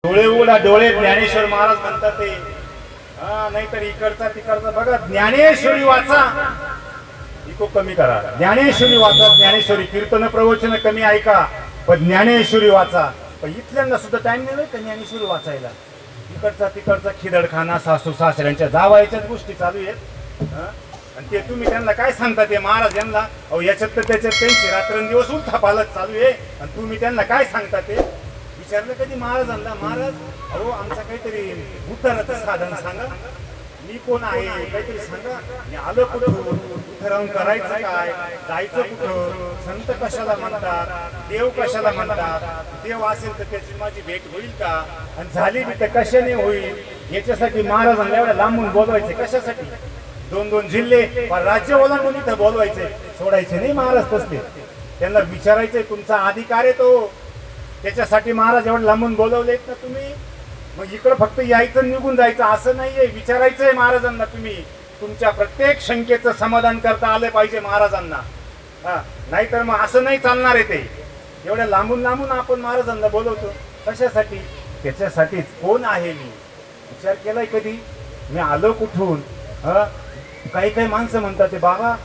डोळे उघडा डोळे ज्ञानेश्वर महाराज म्हणतात ते नाहीतर इकडचा तिकडचा बघा ज्ञानेश्वरी वाचा इको कमी करा ज्ञानेश्वरी वाचा ज्ञानेश्वरी कीर्तन प्रवचन कमी ऐका पण ज्ञानेश्वरी वाचा पण इथल्यांना सुद्धा टाइम नाही का ज्ञानेश्वरी वाचायला इकडचा तिकडचा खिदडखाना सासू सासऱ्यांच्या जावायच्याच गोष्टी चालू आहेत आणि ते तुम्ही त्यांना काय सांगता ते महाराज यांना अहो याच्यात तर त्याच्यात त्यांची रात्रंदिवस उलथा पालत चालू आहे आणि तुम्ही त्यांना काय सांगता ते विचारलं कधी महाराजांना महाराज अहो आमचा काहीतरी उतराचं साधन सांगा मी कोण आहे काहीतरी सांगा मी आलो कुठं इथं राहून करायचं काय जायचं कुठं संत कशाला म्हणतात देव कशाला म्हणतात देव असेल तर त्याची माझी भेट होईल का आणि झाली बी तर कशाने होईल याच्यासाठी महाराजांना एवढ्या लांबून बोलवायचे कशासाठी दोन दोन जिल्हे राज्य ओलांडून इथं बोलवायचे सोडायचे नाही महाराज तसले त्यांना विचारायचंय तुमचा अधिकार आहे तो त्याच्यासाठी महाराज एवढं लांबून बोलवलेत ना तुम्ही मग इकडं फक्त यायचं निघून जायचं असं नाहीये विचारायचंय महाराजांना तुम्ही तुमच्या प्रत्येक शंकेचं समाधान करता आलं पाहिजे महाराजांना नाहीतर मग असं नाही चालणार आहे ते एवढ्या लांबून लांबून आपण महाराजांना बोलवतो कशासाठी त्याच्यासाठीच कोण आहे मी विचार केलाय कधी मी आलो कुठून काही काही माणसं म्हणतात ते बाबा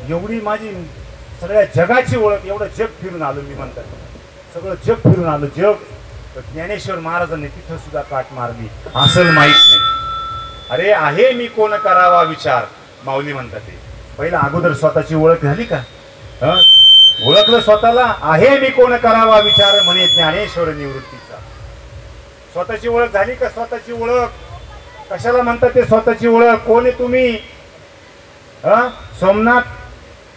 एवढी माझी सगळ्या जगाची ओळख एवढं जग फिरून आलो मी म्हणतात सगळं जग फिरून आलो जग ज्ञानेश्वर महाराजांनी तिथं सुद्धा काट मारली असं माहित नाही अरे आहे मी कोण करावा विचार माऊली म्हणतात ते पहिला अगोदर स्वतःची ओळख झाली का ओळखलं स्वतःला आहे मी कोण करावा विचार म्हणे ज्ञानेश्वर निवृत्तीचा स्वतःची ओळख झाली का स्वतःची ओळख कशाला म्हणतात ते स्वतःची ओळख कोण आहे तुम्ही सोमनाथ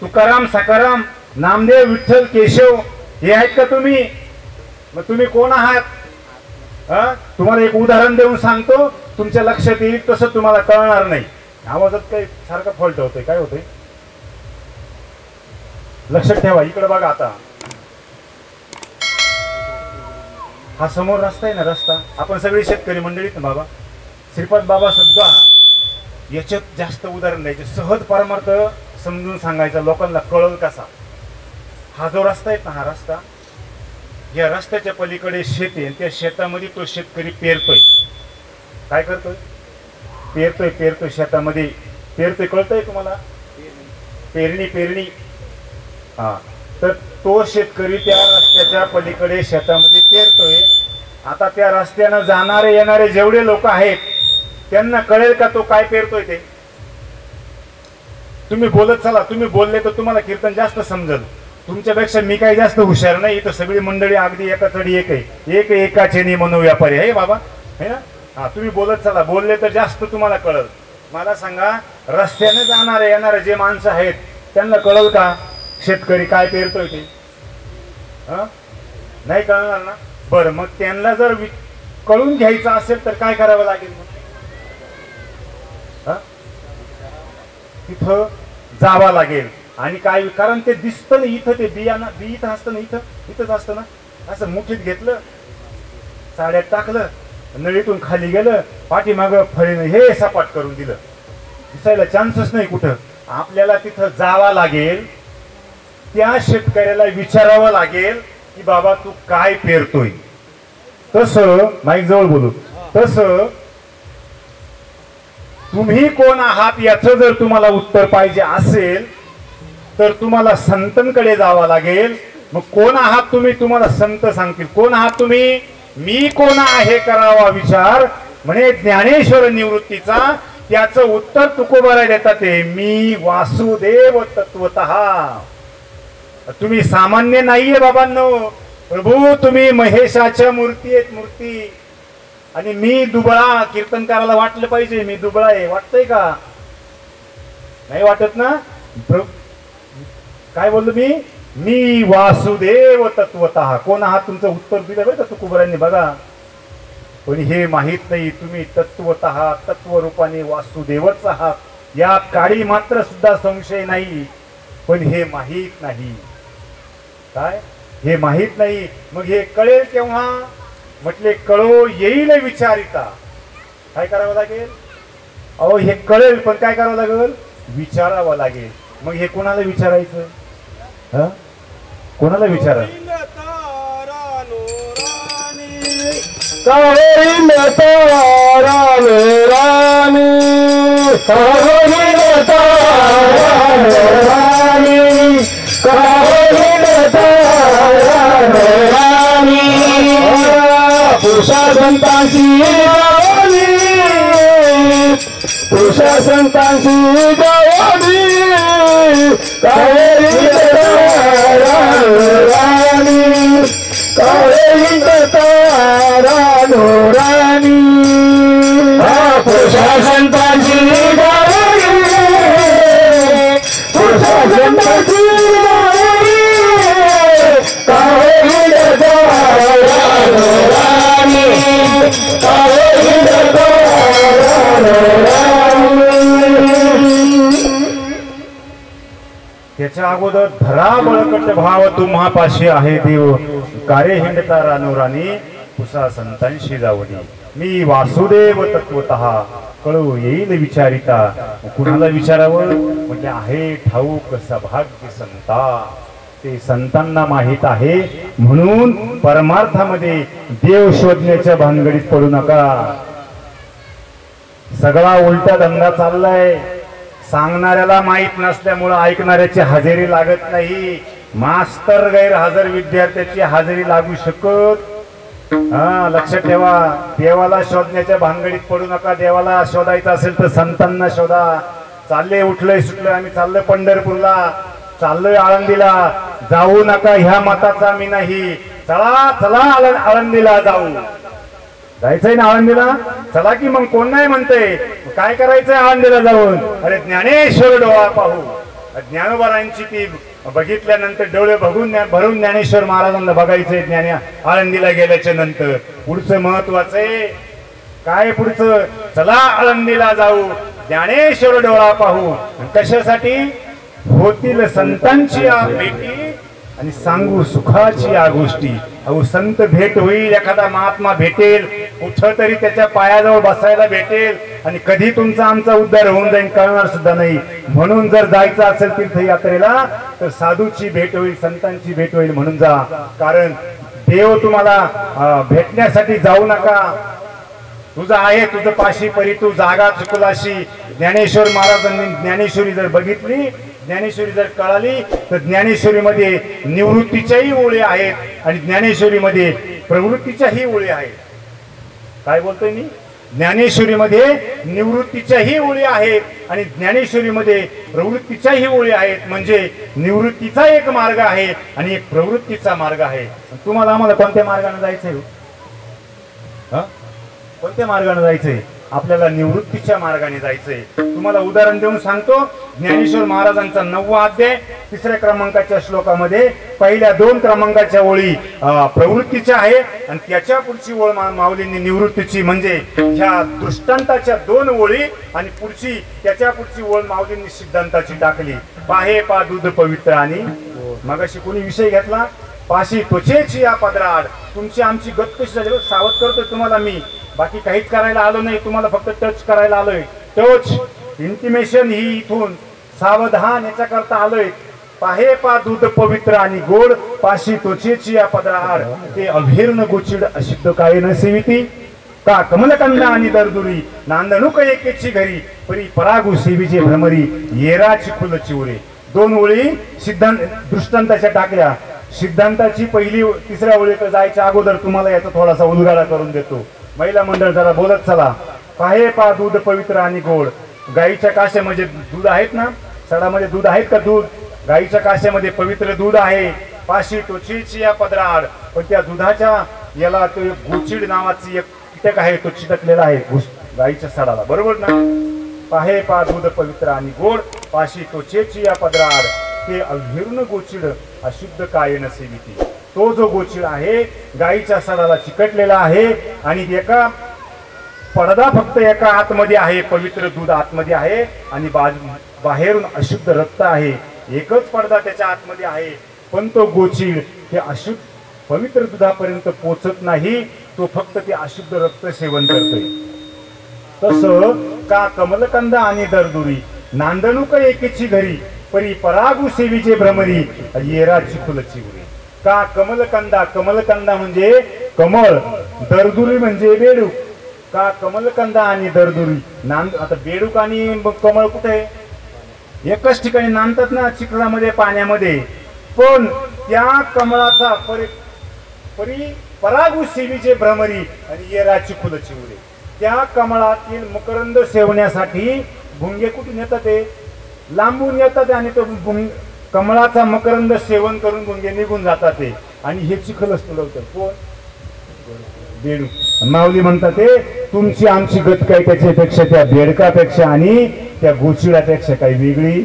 तुकाराम सकाराम नामदेव विठ्ठल केशव हे आहेत का तुम्ही मग तुम्ही कोण आहात तुम्हाला एक उदाहरण देऊन सांगतो तुमच्या लक्षात येईल तसं तुम्हाला कळणार नाही आवाजात काही सारखा फॉल्ट होतोय काय होतंय लक्षात ठेवा इकडे बघा आता हा समोर रस्ता आहे ना रस्ता आपण सगळे शेतकरी मंडळीत ना बाबा श्रीपाद बाबा सुद्धा याच्यात जास्त उदाहरण द्यायचे सहज परमार्थ समजून सांगायचा लोकांना कळल कसा हा जो रस्ता आहे ना हा रस्ता या रस्त्याच्या पलीकडे शेत आहे त्या शेतामध्ये तो शेतकरी पेरतोय काय करतोय पेरतोय शेतामध्ये पेरतोय कळतंय तुम्हाला पेरणी हा तर तो शेतकरी त्या रस्त्याच्या पलीकडे शेतामध्ये पेरतोय आता त्या रस्त्यानं जाणारे येणारे जेवढे लोक आहेत त्यांना कळेल का तो काय पेरतोय ते तुम्ही बोलत चला तुम्ही बोलले तर तुम्हाला कीर्तन जास्त समजेल तुमच्यापेक्षा मी काही जास्त हुशार नाही इथं सगळी मंडळी अगदी एका चढी एक आहे एकाचे मनोव्यापारी आहे बाबा है ना हा तुम्ही बोलत चला बोलले तर जास्त तुम्हाला कळल मला सांगा रस्त्याने जाणारे येणारे जे माणसं आहेत त्यांना कळल का शेतकरी काय पेरतोय ते नाही कळणार ना बरं मग त्यांना जर कळून घ्यायचं असेल तर काय करावं लागेल मग तिथं जावं लागेल आणि काय कारण ते दिसतं ना इथं ते बियाणं बी इथं असतं ना इथंच असतं ना असं मुठीत घेतलं साड्यात टाकलं नळीतून खाली गेलं पाठीमागं फळीनं हे सपाट करून दिलं दिसायला चान्सच नाही कुठं आपल्याला तिथं जावं लागेल त्या शेतकऱ्याला विचारावं लागेल की बाबा तू काय पेरतोय तसं माईक जवळ बोलू तसं तुम्ही कोण आहात याचं जर तुम्हाला उत्तर पाहिजे असेल तर तुम्हाला संतांकडे जावं लागेल मग कोण आहात तुम्ही तुम्हाला संत सांगतील कोण आहात तुम्ही मी कोण आहे करावा विचार म्हणे ज्ञानेश्वर निवृत्तीचा त्याचं उत्तर तुकोबारा देतात ते मी वासुदेव तत्वतः तुम्ही सामान्य नाहीये बाबांनो प्रभू तुम्ही महेशाच्या मूर्ती आहेत मूर्ती आणि मी दुबळा कीर्तनकाराला वाटलं पाहिजे मी दुबळा आहे वाटतंय का नाही वाटत ना काय बोललो मी वासुदेव तत्वतः कोण आहात तुमचं उत्तर दिलं बरं का तुकोबारांनी बघा पण हे माहित नाही तुम्ही तत्वतः तत्वरूपाने वासुदेवच आहात यात काळी मात्र सुद्धा संशय नाही पण हे माहित नाही काय हे माहित नाही मग हे कळेल केव्हा म्हटले कळो येईल विचारिता काय करावं लागेल अहो हे कळेल पण काय करावं लागेल विचारावं लागेल मग हे कोणाला विचारायचं कोणाला विचारा कावेरी तारा राणी कावेरी तारा राणी कावेरी तारा राणी पुरुषा संतांची गावानी पुरुषा संतांची गावानी कावेरी तारा राणी कावेरी तारा राणी पुरुषा संतांची गावानी पुरुषा संतांची गावानी कावेरी तारा राणी कावेरी तारा त्याच्या अगोदर धरा बळकट भाव तुम्हापाशी आहे देव कार्य हिंडता रानोराणी पुसा संतांशी जावणी मी वासुदेव तत्वतः कळू येईल विचारिता कुणाला विचारावं म्हणजे आहे ठाऊक सभाग्य संता ते संतांना माहित आहे म्हणून परमार्थामध्ये देव शोधण्याच्या भानगडीत पडू नका सगळा उलटा धंदा चाललाय सांगणाऱ्याला माहित नसल्यामुळे ऐकणाऱ्याची हजेरी लागत नाही मास्तर गैरहजर विद्यार्थ्याची हजेरी लागू शकत लक्षात ठेवा देवाला शोधण्याच्या भानगडीत पडू नका देवाला शोधायचं असेल तर संतांना शोधा चालले उठलंय सुटलंय आम्ही चाललोय पंढरपूरला चाललोय आळंदीला जाऊ नका ह्या मताचा मी नाही चला चला आळंदीला जाऊ जायचंय ना आळंदीला चला की मग कोण नाही म्हणतंय काय करायचंय आळंदीला जाऊन अरे ज्ञानेश्वर डोळा पाहू ज्ञानोबारांची ती बघितल्यानंतर डोळे भरून ज्ञानेश्वर महाराजांना बघायचंय ज्ञानी आळंदीला गेल्याच्या नंतर पुढचं महत्वाचं आहे काय पुढचं चला आळंदीला जाऊ ज्ञानेश्वर डोळा पाहू कशासाठी होतील संतांची भेटी आणि सांगू सुखाची या गोष्टी अहो संत भेट होईल एखादा महात्मा भेटेल कुठं तरी त्याच्या पायाजवळ बसायला भेटेल आणि कधी तुमचा आमचा उद्धार होऊन जाईल कळणार सुद्धा नाही म्हणून जर जायचं असेल तीर्थयात्रेला तर साधूची भेट होईल संतांची भेट होईल म्हणून जा कारण देव तुम्हाला भेटण्यासाठी जाऊ नका तुझं आहे तुझं पाशी परी तू जागा चुकलाशी ज्ञानेश्वर महाराजांनी ज्ञानेश्वरी जर बघितली ज्ञानेश्वरी जर कळाली तर ज्ञानेश्वरीमध्ये निवृत्तीच्याही ओळी आहेत आणि ज्ञानेश्वरीमध्ये प्रवृत्तीच्याही ओळी आहेत काय बोलतोय मी ज्ञानेश्वरीमध्ये निवृत्तीच्याही ओळी आहेत आणि ज्ञानेश्वरीमध्ये प्रवृत्तीच्याही ओळी आहेत म्हणजे निवृत्तीचा एक मार्ग आहे आणि एक प्रवृत्तीचा मार्ग आहे तुम्हाला आम्हाला कोणत्या मार्गाने जायचंय कोणत्या मार्गाने जायचंय आपल्याला निवृत्तीच्या मार्गाने जायचंय तुम्हाला उदाहरण देऊन सांगतो ज्ञानेश्वर महाराजांचा 9वा अध्याय 3ऱ्या क्रमांकाच्या श्लोकामध्ये पहिल्या 2 क्रमांकाच्या ओळी प्रवृत्तीच्या आहे आणि त्याच्या पुढची ओळ माऊलींनी निवृत्तीची म्हणजे ह्या दृष्टांताच्या 2 ओळी आणि पुढची त्याच्या पुढची ओळ माऊलींनी सिद्धांताची टाकली पाहे पा दूध पवित्र आणि मगाशी कोणी विषय घेतला पाशी त्वचेची या पदराड तुमची आमची गत कशी झाली सावध करतोय तुम्हाला मी बाकी काहीच करायला आलो नाही तुम्हाला फक्त टच करायला आलोय टच इंटिमेशन ही इथून सावधान याच्या करता आलोय पाहे पा दूध पवित्र आणि गोड पाशी त्वचेची या पदराड ते अभिर्ण गोचिड असिद्ध काय न सेविती का कमलकंदा आणि दरदुरी नांदणूक एकेची घरी परी परागू सेवीचे भ्रमरी येराची फुलची उरे 2 ओळी सिद्धांत दृष्टांताच्या टाकल्या सिद्धांताची पहिली 3ऱ्या ओळीत जायच्या अगोदर तुम्हाला याचा थोडासा उलगडा करून देतो महिला मंडळ जरा बोलत चला पाहे पा दूध पवित्र आणि गोड गाईच्या काश्यामध्ये दूध आहेत ना सडामध्ये दूध आहेत का दूध गाईच्या काश्यामध्ये पवित्र दूध आहे पाशी त्वचेची या पदराड पण त्या दुधाच्या याला तो गोचिड नावाची एक कीटक आहे तो चिटकलेला आहे गाईच्या सडाला बरोबर ना पाहे पा दूध पवित्र आणि गोड पाशी त्वचेची या पदराड ते अभिर्ण गोचिड अशुद्ध काय न सेविती तो जो गोचिड आहे गाईच्या सडाला चिकटलेला आहे आणि एका पडदा फक्त एका आतमध्ये आहे पवित्र दूध आतमध्ये आहे आणि बाहेरून अशुद्ध रक्त आहे एकच पडदा त्याच्या आतमध्ये आहे पण तो गोचिड हे अशुद्ध पवित्र दुधापर्यंत पोचत नाही तो फक्त ते अशुद्ध रक्त सेवन करतोय तसं का कमलकंदा आणि दरदुरी नांदणूक एकेची घरी परी परागू सेवीचे भ्रमरी येराची फुलची उरी का कमलकंदा कमलकंदा म्हणजे कमळ दरदुरी म्हणजे बेडूक का कमलकंदा आणि दरदुरी नांद. आता बेडूक आणि कमळ कुठे एकच ठिकाणी नांदतात ना, चिखलामध्ये पाण्यामध्ये. पण त्या कमळाचा परागू सेवीचे भ्रमरी आणि येराची फुलची उरे, त्या कमळातील मकरंद सेवण्यासाठी भुंगे कुठून येतात, ते लांबून येतात आणि तो कमळाचा मकरंद सेवन करून भुंगे निघून जातात ते, आणि हे चिखलच तुलवतं कोण, बेडूक. माऊली म्हणतात ते तुमची आमची गत काय त्याच्यापेक्षा, त्या बेडकापेक्षा आणि त्या गोचिडापेक्षा काही वेगळी.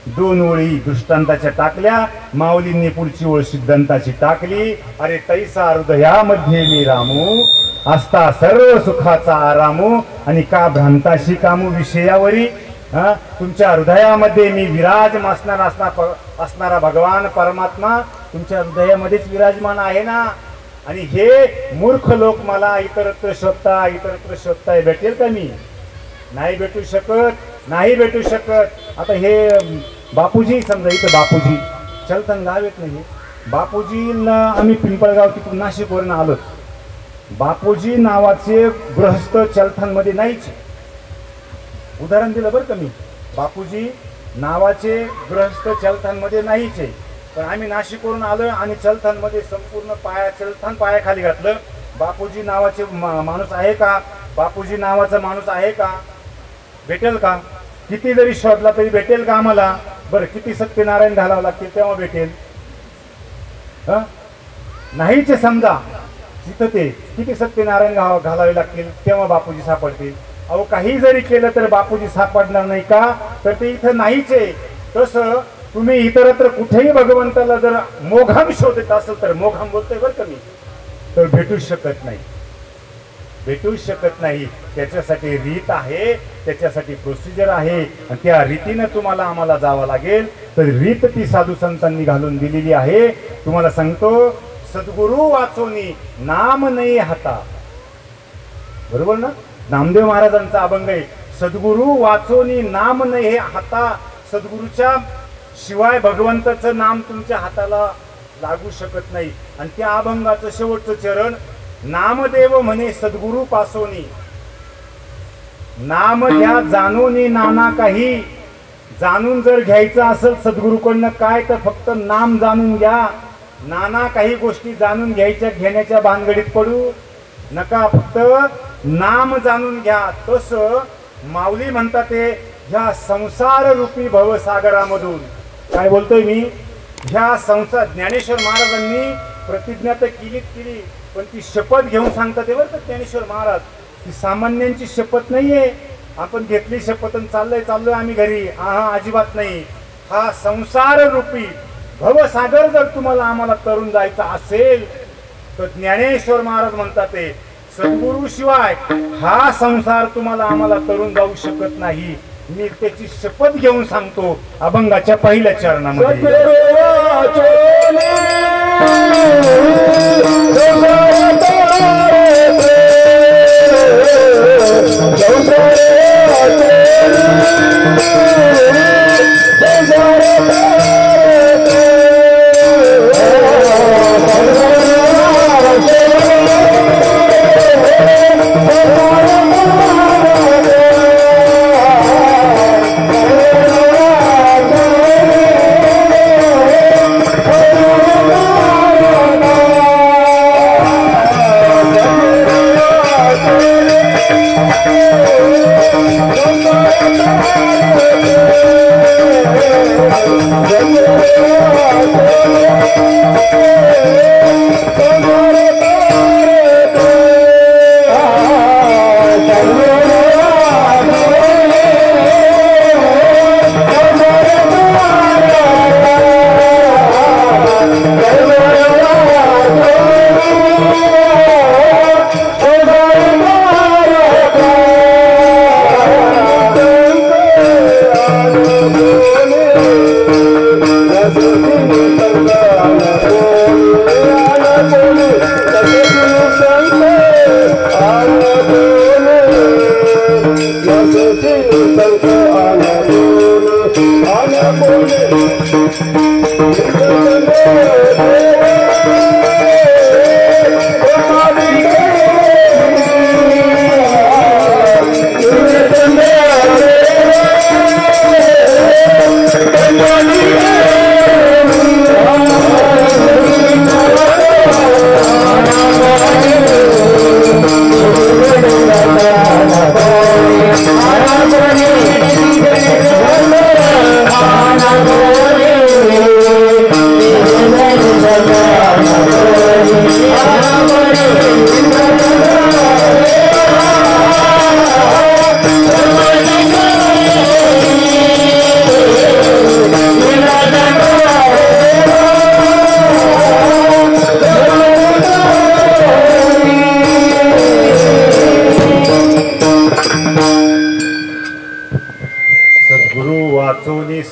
दोन ओळी दृष्टांताच्या टाकल्या, माऊलींनी पुढची ओळ सिद्धांताची टाकली. अरे तैसा हृदयामध्ये मी रामू, असता सर्व सुखाचा आरामू, आणि का भ्रांताशी कामू विषयावरी. तुमच्या हृदयामध्ये मी विराजमान असणारा भगवान परमात्मा तुमच्या हृदयामध्येच विराजमान आहे ना. आणि हे मूर्ख लोक मला इतरत्र शोधताय, भेटेल का मी? नाही भेटू शकत. आता हे बापूजी समजा, इथं बापूजी चलतन गाव येत नाही, बापूजीला आम्ही पिंपळगाव तिकडून नाशिकवरून आलो. बापूजी नावाचे गृहस्थ चलथन मध्ये नाहीच. उदाहरण दिलं बरं का मी, बापूजी नावाचे गृहस्थ चलथन मध्ये नाहीच आहे. पण आम्ही नाशिकवरून आलो आणि चलथन मध्ये संपूर्ण चलथन पायाखाली घातलं. बापूजी नावाचे माणूस आहे का? बापूजी नावाचा माणूस आहे का? भेटेल का? किती जरी शोधला तरी भेटेल का आम्हाला? बरं, किती सत्यनारायण घालावं लागतील तेव्हा भेटेल? नाहीच समजा तिथं, ते किती सत्यनारायण घालावे लागतील तेव्हा बापूजी सापडतील. अहो काही जरी केलं तर बापूजी सापडणार नाही का? तर ते इथं नाहीच आहे. तसं तुम्ही इतरत्र कुठेही भगवंताला जर मोघम शोधत असेल तर, मोघम बोलतोय बरं का मी, तर भेटूच शकत नाही. त्याच्यासाठी रीत आहे, त्याच्यासाठी प्रोसिजर आहे, आणि त्या रीतीनं तुम्हाला आम्हाला जावं लागेल. तर रीत ती साधू संतांनी घालून दिलेली आहे. तुम्हाला सांगतो, सद्गुरु वाचोनी नाम नाही हाता, बरोबर ना? नामदेव महाराजांचा अभंग आहे, सद्गुरु वाचोनी नाम नाही हाता. सद्गुरूच्या शिवाय भगवंताचं नाम तुमच्या हाताला लागू शकत नाही. आणि त्या अभंगाचं शेवटचं चरण, नामदेव म्हणे सद्गुरु पासोनी, नाम घ्या जाणूनी नाना काही. जाणून जर घ्यायचं असेल सद्गुरूकडनं काय, तर फक्त नाम जाणून घ्या. नाना काही गोष्टी जाणून घेण्याच्या भानगडीत पडू नका, फक्त नाम जाणून घ्या. तसं माऊली म्हणतात ते, ह्या संसार रूपी भवसागरामधून, काय बोलतोय मी, ह्या संसार, ज्ञानेश्वर महाराजांनी प्रतिज्ञा तर केली, पण ती शपथ घेऊन सांगतात ते बरं का ज्ञानेश्वर महाराज. ती सामान्यांची शपथ नाहीये, आपण घेतली शपथ आणि चाललोय आम्ही घरी, अजिबात नाही. हा संसार रूपी भवसागर जर तुम्हाला आम्हाला तरुण जायचा असेल तर ज्ञानेश्वर महाराज म्हणतात ते, सद्गुरु शिवाय हा संसार तुम्हाला आम्हाला तरुण जाऊ शकत नाही. मी त्याची शपथ घेऊन सांगतो अभंगाच्या पहिल्या चरणामध्ये.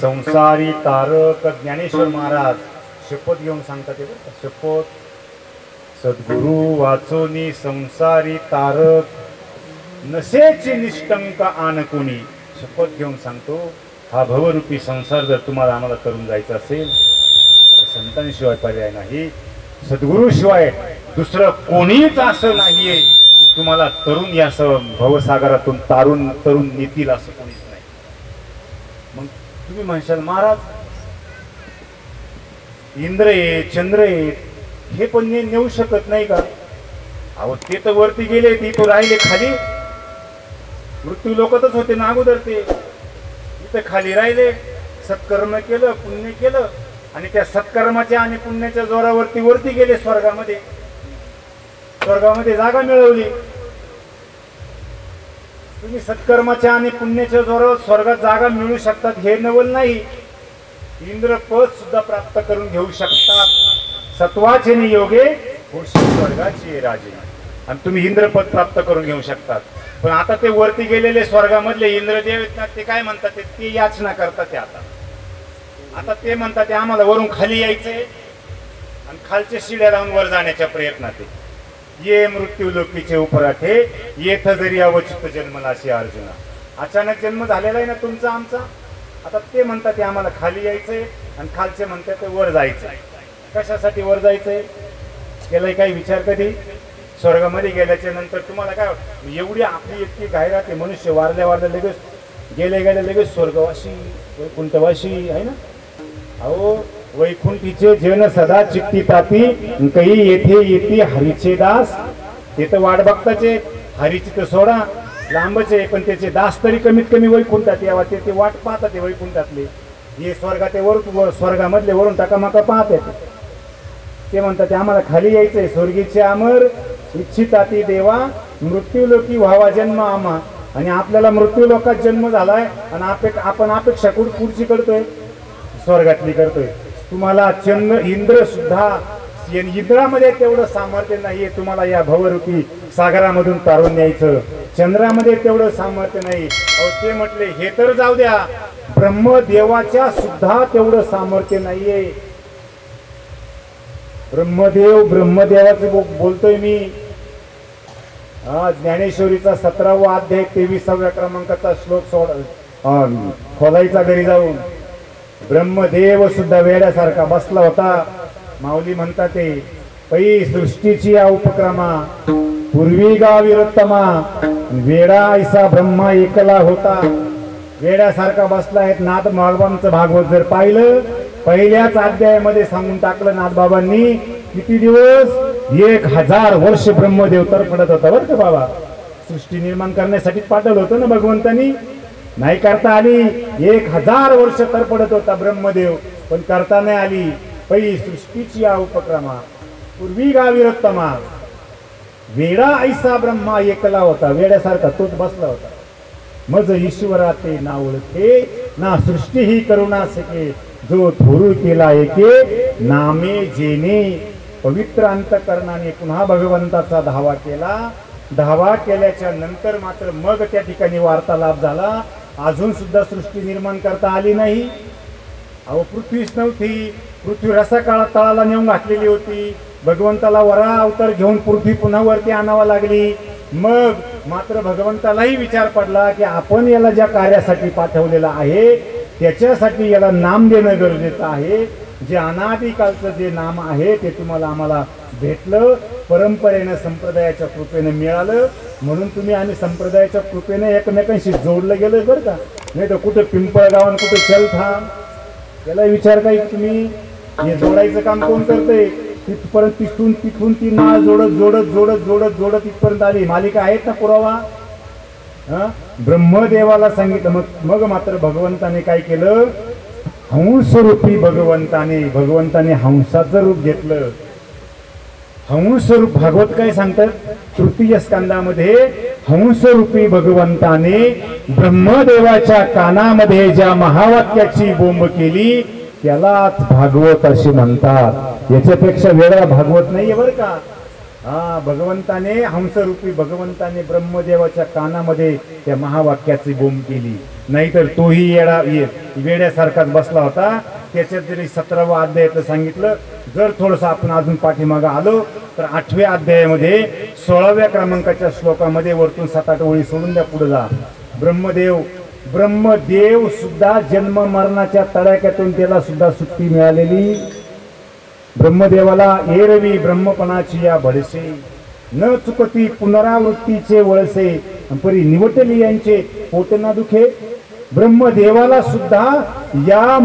संसारी तारक. ज्ञानेश्वर महाराज शपथ घेऊन सांगतात ते बरं का. शपथ सद्गुरु वाचोनी संसारी तारक नसेची निष्टंक आन कोणी. शपथ घेऊन सांगतो हा भवरूपी संसार जर तुम्हाला आम्हाला तरुण जायचा असेल तर संतांशिवाय पर्याय नाही. सद्गुरूशिवाय दुसरं कोणीच असं नाहीये की तुम्हाला तरुण या भवसागरातून तरुण नेतील असं कोणीच नाही. मग तुम्ही म्हणशाल महाराज इंद्र आहे चंद्र आहे हे पण नेऊ शकत नाही का. अहो ते तर वरती गेले ती तो राहिले खाली. मृत्यू लोकातच होते ना अगोदर ते इथं खाली राहिले. सत्कर्म केलं पुण्य केलं आणि त्या सत्कर्माच्या आणि पुण्याच्या जोरावरती वरती गेले स्वर्गामध्ये. स्वर्गामध्ये जागा मिळवली. तुम्ही सत्कर्माच्या आणि पुण्याच्या जोरावर स्वर्गात जागा मिळू शकतात हे नवल नाही. इंद्रपद सुद्धा प्राप्त करून घेऊ शकतात. सत्वाचे नियोगे स्वर्गाचे राजे आणि तुम्ही इंद्रपद प्राप्त करून घेऊ शकतात. पण आता ते वरती गेलेले स्वर्गामधले इंद्रदेव ते काय म्हणतात ते याचना करतात. ते आता ते म्हणतात आम्हाला वरून खाली यायचंय आणि खालच्या शिड्या लावून वर जाण्याच्या प्रयत्नात ये मृत्यू लोकीचे उपराठे येथ जरी अवचित जन्मला असे अर्जुना. अचानक जन्म झालेला आहे ना तुमचा आमचा. आता ते म्हणतात आम्हाला खाली यायचंय आणि खालचे म्हणतात वर जायचंय. कशासाठी वर जायचंय केलाय काही विचार कधी. स्वर्गामध्ये गेल्याच्या नंतर तुम्हाला काय एवढी आपली इतकी गायरात आहे. मनुष्य वारल्या लगेच गेल्या लगेच स्वर्गवासी वैकुंठवासी आहे ना. अहो वैकुंठीचे जन सदा चित्ती ताती काही येथे येते हरीचे दास. ते तर वाट बघताचे हरीची तर सोडा लांबच आहे पण त्याचे दास तरी कमीत कमी वैकुंठात यावा ते वाट पाहतात. ते वैकुंठातले हे स्वर्गात स्वर्गामधले वरून टाकामाका पाहत येते. ते म्हणतात आम्हाला खाली यायचंय. स्वर्गीचे अमर इच्छिताती देवा मृत्यूलोकी व्हावा जन्म आम्हा. आणि आपल्याला मृत्यू लोकात जन्म झालाय आणि आपण अपेक्षा पुढची करतोय स्वर्गातली करतोय. तुम्हाला इंद्र सुद्धा इंद्रामध्ये तेवढं सामर्थ्य नाहीये तुम्हाला या भवरूपी सागरामधून तारून न्यायचं. चंद्रामध्ये तेवढं सामर्थ्य नाही. अहो ते म्हटले हे तर जाऊ द्या ब्रह्मदेवाच्या सुद्धा तेवढं सामर्थ्य नाहीये. ब्रह्मदेवाचं बोलतोय मी. ज्ञानेश्वरीचा 17वा अध्याय 23व्या क्रमांकाचा श्लोक खोलायचा घरी जाऊन. ब्रह्मदेव सुद्धा वेड्यासारखा बसला होता. माऊली म्हणतात ते पै सृष्टीची या उपक्रमा पूर्वी गाविरत्तमा वेडा ऐसा ब्रह्मा एकला होता. वेड्यासारखा बसला आहेत. नाथ बाबांचं भागवत जर पाहिलं पहिल्याच अध्यायामध्ये सांगून टाकलं नाथबाबांनी किती दिवस 1000 वर्ष ब्रह्मदेव तरफडत होता बरं का बाबा. सृष्टी निर्माण करण्यासाठी पाठवलं होतं ना भगवंतानी. नाही करता आली. 1000 वर्ष तरफडत होता ब्रह्मदेव पण करता नाही आली. पै सृष्टीची या उपक्रमा पूर्वी गाविरत्तमा वेडा ऐसा ब्रह्मा एकला होता. वेड्यासारखा तोच बसला होता. मज ईश्वरा ते ना ओळखे ना सृष्टी ही करुणा सके जो थोरू केला एके नामे जेने. पवित्र अंतकरणाने पुन्हा भगवंताचा धावा केला. धावा केल्याच्या नंतर मात्र मग त्या ठिकाणी वार्तालाप झाला. अजून सुद्धा सृष्टी निर्माण करता आली नाही. अहो पृथ्वीच नव्हती. पृथ्वी रसा काळात तळाला नेऊन घातलेली होती. भगवंताला वरा अवतार घेऊन पृथ्वी पुन्हा वरती आणावा लागली. मग मात्र भगवंतालाही विचार पडला की आपण याला ज्या कार्यासाठी पाठवलेला आहे त्याच्यासाठी याला नाम देणं गरजेचं आहे. जे अनादिकालचं जे नाम आहे ते तुम्हाला आम्हाला भेटलं. परंपरेनं संप्रदायाच्या कृपेने मिळालं म्हणून तुम्ही आम्ही संप्रदायाच्या कृपेने एकमेकांशी जोडलं गेलं बरं का. नाही तर कुठं पिंपळगाव आणि कुठं चलथाम याला विचार काही तुम्ही. हे जोडायचं काम कोण करतंय. तिथपर्यंत तिथून ती नाळ जोडत जोडत जोडत जोडत जोडत तिथपर्यंत आली. मालिका आहेत ना पुरावा. ब्रह्मदेवाला सांगितलं. मग मात्र भगवंताने काय केलं. हंसरूपी भगवंताने हंसाचं रूप घेतलं. हंसरूप भागवत काय सांगतात 3य स्कंदामध्ये हंसरूपी भगवंताने ब्रह्मदेवाच्या कानामध्ये ज्या महावाक्याची बोंब केली त्यालाच भागवत असे म्हणतात. याच्यापेक्षा वेगळा भागवत नाहीये बरं का. हा भगवंताने हंसरूपी भगवंताने ब्रह्मदेवाच्या कानामध्ये त्या महावाक्याची बोंब केली, नाहीतर तोही वेड्यासारखाच बसला होता. त्याच्यात जरी 17वा अध्यायात सांगितलं. जर थोडस आपण अजून पाठीमागं आलो तर 8व्या अध्यायामध्ये 16व्या क्रमांकाच्या श्लोकामध्ये वरतून 7-8 ओळी सोडून द्या, पुढे जा. ब्रह्मदेव सुद्धा जन्म मरणाच्या तडाख्यातून त्याला सुद्धा सुट्टी मिळालेली. ब्रह्मदेवाला एरवी ब्रह्मपणाची या भडसे, न चुकती पुनरावृत्तीचे वळसे, परी निवटली यांचे पोट ना दुखे. ब्रह्मदेवाला सुद्धा या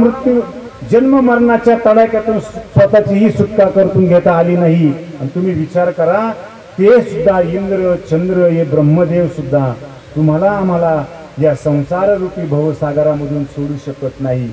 जन्म मरणाच्या तडाख्यातून स्वतःची ही सुटका करून घेता आली नाही. आणि तुम्ही विचार करा, ते सुद्धा इंद्र चंद्र हे ब्रह्मदेव सुद्धा तुम्हाला आम्हाला या संसार रूपी भवसागरामधून सोडू शकत नाही.